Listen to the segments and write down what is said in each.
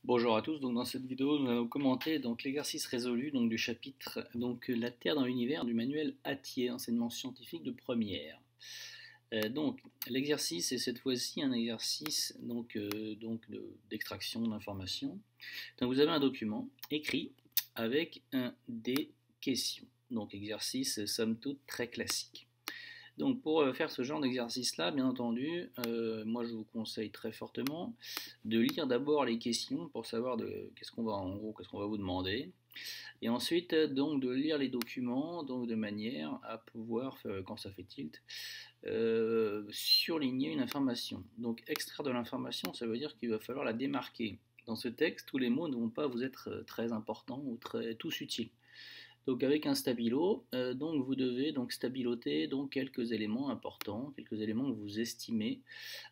Bonjour à tous, donc dans cette vidéo nous allons commenter l'exercice résolu du chapitre La Terre dans l'univers du manuel Hatier, enseignement scientifique de première. L'exercice est cette fois-ci un exercice d'extraction d'informations. Donc vous avez un document écrit avec des questions. Donc exercice somme toute très classique. Donc pour faire ce genre d'exercice-là, bien entendu, moi je vous conseille très fortement de lire d'abord les questions pour savoir qu'est-ce qu'on va vous demander, et ensuite donc de lire les documents donc de manière à pouvoir, quand ça fait tilt, surligner une information. Donc extraire de l'information, ça veut dire qu'il va falloir la démarquer. Dans ce texte, tous les mots ne vont pas vous être très importants ou tous utiles. Donc avec un stabilo, vous devez stabiloter quelques éléments importants, quelques éléments que vous estimez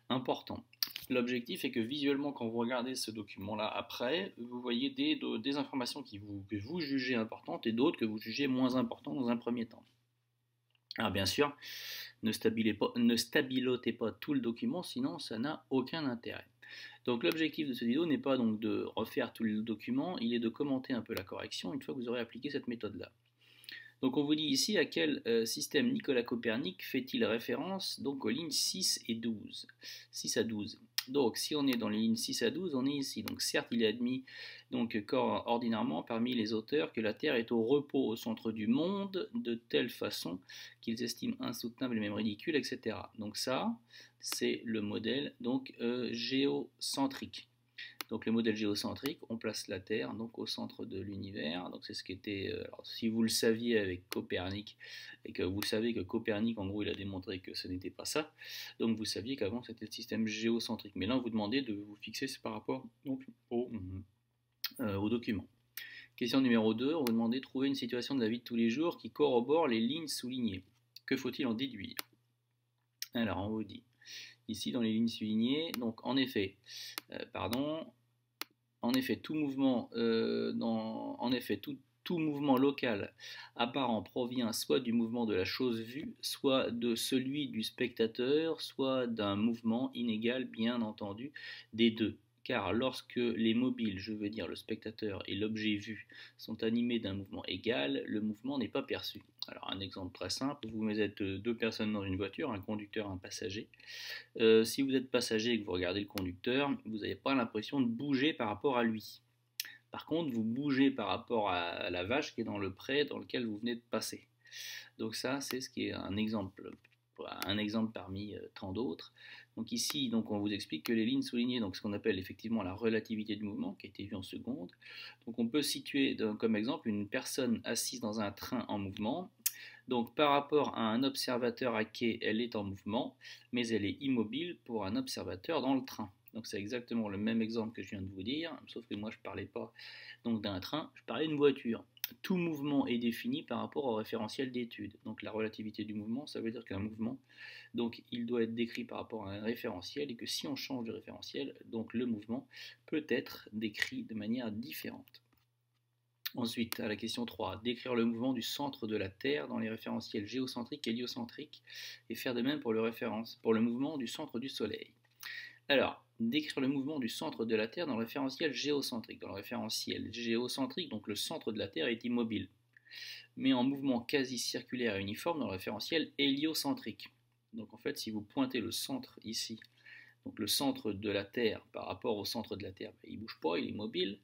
importants. L'objectif est que visuellement, quand vous regardez ce document-là après, vous voyez des informations que vous jugez importantes et d'autres que vous jugez moins importantes dans un premier temps. Alors bien sûr, ne stabilotez pas tout le document, sinon ça n'a aucun intérêt. Donc l'objectif de cette vidéo n'est pas donc de refaire tout le document, il est de commenter un peu la correction une fois que vous aurez appliqué cette méthode-là. Donc on vous dit ici à quel système Nicolas Copernic fait-il référence aux lignes 6 et 12, 6 à 12. Donc si on est dans les lignes 6 à 12, on est ici. Donc certes, il est admis ordinairement parmi les auteurs que la Terre est au repos au centre du monde de telle façon qu'ils estiment insoutenable et même ridicule, etc. Donc ça, c'est le modèle géocentrique. Donc le modèle géocentrique, on place la Terre au centre de l'univers. Donc c'est ce qui était. Alors, si vous le saviez avec Copernic et que vous savez que Copernic, en gros, il a démontré que ce n'était pas ça. Donc vous saviez qu'avant c'était le système géocentrique. Mais là, on vous demandait de vous fixer par rapport au document. Question numéro 2, on vous demandait de trouver une situation de la vie de tous les jours qui corrobore les lignes soulignées. Que faut-il en déduire? Alors on vous dit ici dans les lignes soulignées, donc en effet, tout mouvement, tout mouvement local apparent provient soit du mouvement de la chose vue, soit de celui du spectateur, soit d'un mouvement inégal, bien entendu, des deux. Car lorsque les mobiles, je veux dire le spectateur et l'objet vu, sont animés d'un mouvement égal, le mouvement n'est pas perçu. Alors un exemple très simple, vous êtes deux personnes dans une voiture, un conducteur et un passager. Si vous êtes passager et que vous regardez le conducteur, vous n'avez pas l'impression de bouger par rapport à lui. Par contre, vous bougez par rapport à la vache qui est dans le pré dans lequel vous venez de passer. Donc ça, c'est ce qui est un exemple parmi tant d'autres. Donc ici, on vous explique que les lignes soulignées, ce qu'on appelle effectivement la relativité du mouvement, qui a été vue en seconde. Donc on peut situer comme exemple une personne assise dans un train en mouvement. Donc par rapport à un observateur à quai, elle est en mouvement, mais elle est immobile pour un observateur dans le train. Donc c'est exactement le même exemple que je viens de vous dire, sauf que moi je ne parlais pas d'un train, je parlais d'une voiture. Tout mouvement est défini par rapport au référentiel d'étude. Donc la relativité du mouvement, ça veut dire qu'un mouvement, il doit être décrit par rapport à un référentiel, et que si on change de référentiel, le mouvement peut être décrit de manière différente. Ensuite, à la question 3, décrire le mouvement du centre de la Terre dans les référentiels géocentriques et héliocentriques, et faire de même pour le mouvement du centre du Soleil. Alors, décrire le mouvement du centre de la Terre dans le référentiel géocentrique. Dans le référentiel géocentrique, le centre de la Terre est immobile, mais en mouvement quasi circulaire et uniforme dans le référentiel héliocentrique. Donc en fait, si vous pointez le centre ici, le centre de la Terre par rapport au centre de la Terre, il ne bouge pas, il est mobile,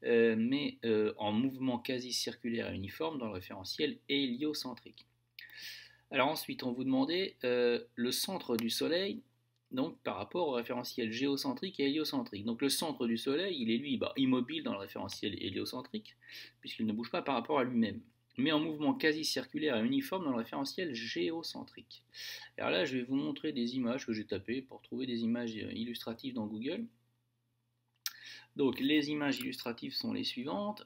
mais en mouvement quasi circulaire et uniforme dans le référentiel héliocentrique. Alors ensuite, on vous demandait le centre du Soleil par rapport au référentiel géocentrique et héliocentrique. Donc le centre du Soleil, il est lui immobile dans le référentiel héliocentrique, puisqu'il ne bouge pas par rapport à lui-même, mais en mouvement quasi circulaire et uniforme dans le référentiel géocentrique. Alors là, je vais vous montrer des images que j'ai tapées pour trouver des images illustratives dans Google. Donc les images illustratives sont les suivantes.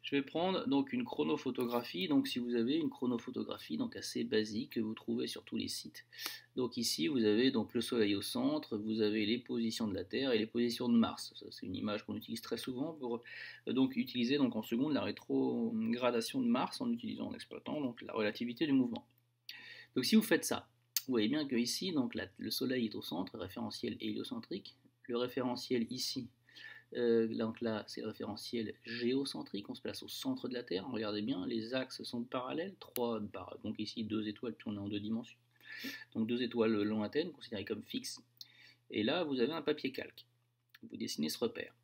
Je vais prendre une chronophotographie. Donc si vous avez une chronophotographie assez basique que vous trouvez sur tous les sites. Donc ici vous avez le Soleil au centre, vous avez les positions de la Terre et les positions de Mars. Ça, c'est une image qu'on utilise très souvent pour utiliser en seconde la rétrogradation de Mars en exploitant la relativité du mouvement. Donc si vous faites ça, vous voyez bien que ici le Soleil est au centre, référentiel héliocentrique. le référentiel ici, donc là c'est le référentiel géocentrique, on se place au centre de la Terre, regardez bien, les axes sont parallèles, donc ici 2 étoiles tournées en 2 dimensions, donc 2 étoiles lointaines considérées comme fixes, et là vous avez un papier calque, vous dessinez ce repère.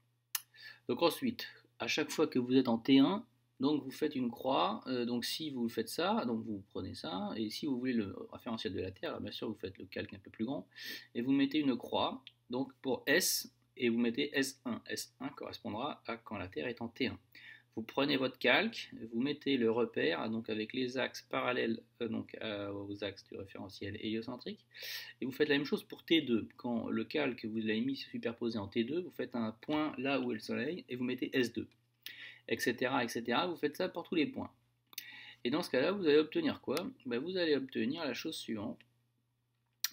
Donc ensuite, à chaque fois que vous êtes en T1, donc vous faites une croix, donc si vous faites ça, donc vous prenez ça, et si vous voulez le référentiel de la Terre, alors bien sûr vous faites le calque un peu plus grand, et vous mettez une croix, donc pour S, et vous mettez S1. S1 correspondra à quand la Terre est en T1. Vous prenez votre calque, vous mettez le repère, donc avec les axes parallèles aux axes du référentiel héliocentrique, et vous faites la même chose pour T2. Quand le calque vous l'avez mis superposé en T2, vous faites un point là où est le Soleil, et vous mettez S2, etc., etc. Vous faites ça pour tous les points. Et dans ce cas-là, vous allez obtenir quoi? Vous allez obtenir la chose suivante.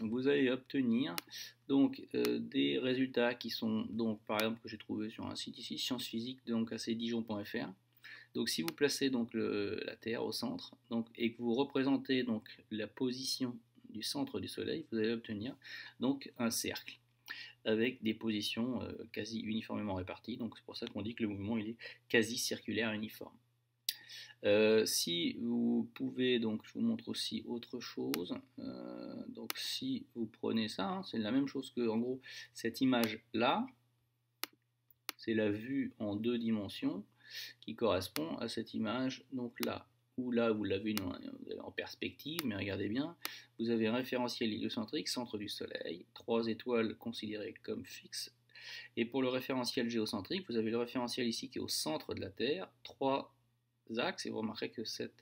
Vous allez obtenir donc des résultats qui sont donc par exemple que j'ai trouvé sur un site ici, Sciences Physiques, donc acdijon.fr. Donc si vous placez donc la Terre au centre, donc, et que vous représentez donc la position du centre du Soleil, vous allez obtenir donc un cercle avec des positions quasi uniformément réparties. Donc c'est pour ça qu'on dit que le mouvement il est quasi circulaire uniforme. Si vous pouvez, donc je vous montre aussi autre chose. Donc si vous prenez ça, hein, c'est la même chose que en gros cette image là, c'est la vue en 2 dimensions qui correspond à cette image donc là vous l'avez en perspective, mais regardez bien, vous avez un référentiel héliocentrique, centre du Soleil, 3 étoiles considérées comme fixes, et pour le référentiel géocentrique, vous avez le référentiel ici qui est au centre de la Terre, 3 axes, et vous remarquerez que cet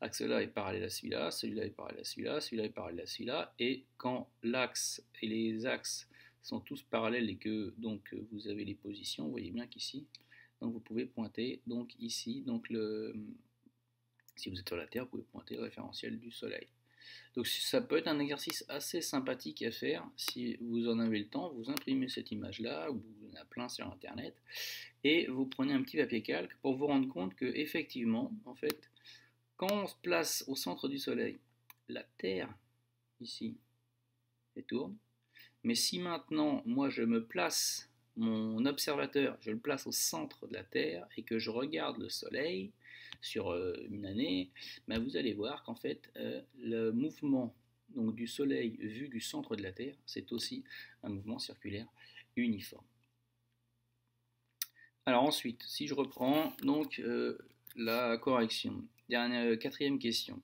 axe-là est parallèle à celui-là, celui-là est parallèle à celui-là, celui-là est parallèle à celui-là, et quand l'axe et les axes sont tous parallèles et que donc vous avez les positions, vous voyez bien qu'ici, donc vous pouvez pointer donc ici, donc si vous êtes sur la Terre, vous pouvez pointer le référentiel du Soleil. Donc ça peut être un exercice assez sympathique à faire si vous en avez le temps. Vous imprimez cette image-là, ou vous en avez plein sur Internet, et vous prenez un petit papier calque pour vous rendre compte que effectivement, en fait, quand on se place au centre du Soleil, la Terre ici elle tourne. Mais si maintenant moi je me place mon observateur, je le place au centre de la Terre et que je regarde le Soleil sur une année, vous allez voir qu'en fait le mouvement donc, du Soleil vu du centre de la Terre, c'est aussi un mouvement circulaire uniforme. Alors ensuite, si je reprends donc la correction, quatrième question,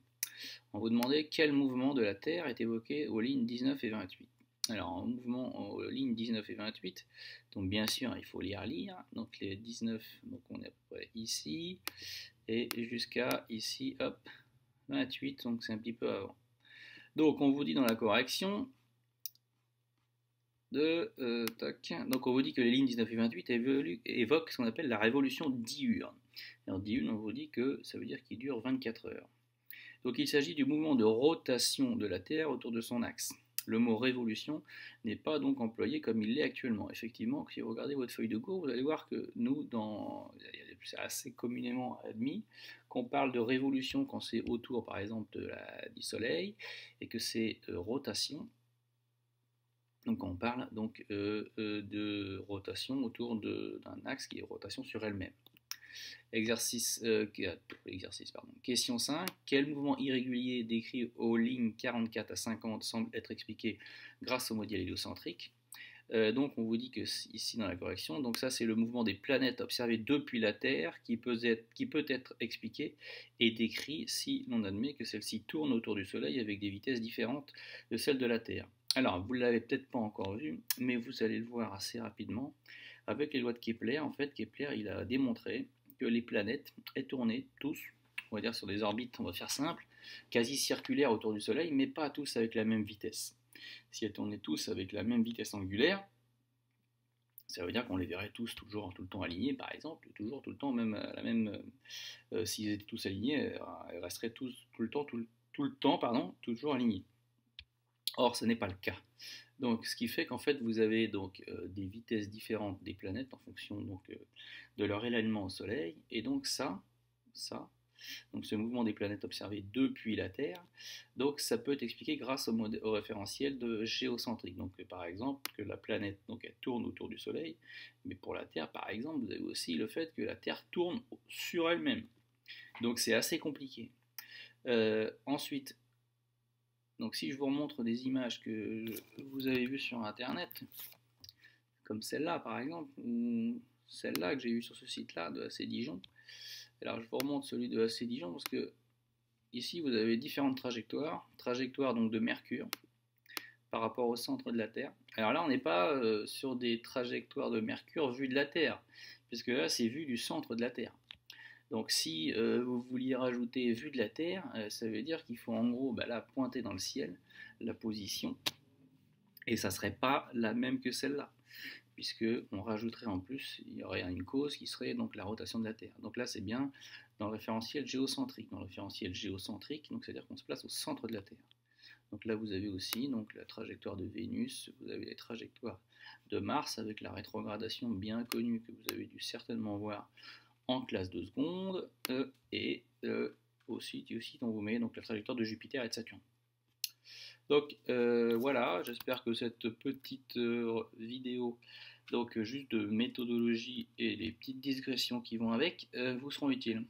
on vous demandait quel mouvement de la Terre est évoqué aux lignes 19 et 28. Alors, en mouvement aux lignes 19 et 28, donc bien sûr, il faut les relire. Donc, les 19, donc on est à peu près ici, et jusqu'à ici, hop, 28, donc c'est un petit peu avant. Donc, on vous dit dans la correction donc on vous dit que les lignes 19 et 28 évoquent ce qu'on appelle la révolution diurne. Alors, diurne, on vous dit que ça veut dire qu'il dure 24 heures. Donc, il s'agit du mouvement de rotation de la Terre autour de son axe. Le mot révolution n'est pas donc employé comme il l'est actuellement. Effectivement, si vous regardez votre feuille de cours, vous allez voir que nous, c'est assez communément admis qu'on parle de révolution quand c'est autour, par exemple, du Soleil, et que c'est rotation. Donc on parle donc de rotation autour d'un axe qui est rotation sur elle-même. Question 5. Quel mouvement irrégulier décrit aux lignes 44 à 50 semble être expliqué grâce au modèle héliocentrique? Donc on vous dit que ici dans la correction, donc ça c'est le mouvement des planètes observé depuis la Terre qui peut être expliqué et décrit si l'on admet que celle-ci tourne autour du Soleil avec des vitesses différentes de celles de la Terre. Alors vous ne l'avez peut-être pas encore vu, mais vous allez le voir assez rapidement. Avec les lois de Kepler, en fait Kepler il a démontré que les planètes aient tourné tous, on va dire sur des orbites, on va faire simple, quasi circulaires autour du Soleil, mais pas tous avec la même vitesse. Si elles tournaient tous avec la même vitesse angulaire, ça veut dire qu'on les verrait tous toujours tout le temps alignés, par exemple, toujours tout le temps même la même. S'ils étaient tous alignés, elles resteraient tous tout le temps, toujours alignés. Or, ce n'est pas le cas. Donc, ce qui fait qu'en fait, vous avez donc des vitesses différentes des planètes en fonction donc de leur éloignement au Soleil, et donc ça, donc ce mouvement des planètes observé depuis la Terre. Donc ça peut être expliqué grâce au référentiel de géocentrique. Donc par exemple que la planète donc elle tourne autour du Soleil, mais pour la Terre par exemple vous avez aussi le fait que la Terre tourne sur elle-même. Donc c'est assez compliqué. Ensuite, donc si je vous remontre des images que vous avez vues sur internet, comme celle-là par exemple, ou celle-là que j'ai eue sur ce site-là de AC Dijon. Alors je vous remonte celui de AC Dijon parce que ici vous avez différentes trajectoires donc de Mercure par rapport au centre de la Terre. Alors là on n'est pas sur des trajectoires de Mercure vues de la Terre, puisque là c'est vu du centre de la Terre. Donc si vous vouliez rajouter vue de la Terre, ça veut dire qu'il faut en gros là pointer dans le ciel la position, et ça ne serait pas la même que celle-là, puisque on rajouterait en plus, il y aurait une cause qui serait donc la rotation de la Terre. Donc là c'est bien dans le référentiel géocentrique. Dans le référentiel géocentrique, donc c'est-à-dire qu'on se place au centre de la Terre. Donc là vous avez aussi donc la trajectoire de Vénus, vous avez les trajectoires de Mars avec la rétrogradation bien connue que vous avez dû certainement voir en classe de seconde, et aussi on vous met donc la trajectoire de Jupiter et de Saturne. Donc voilà, j'espère que cette petite vidéo, donc juste de méthodologie et les petites digressions qui vont avec, vous seront utiles.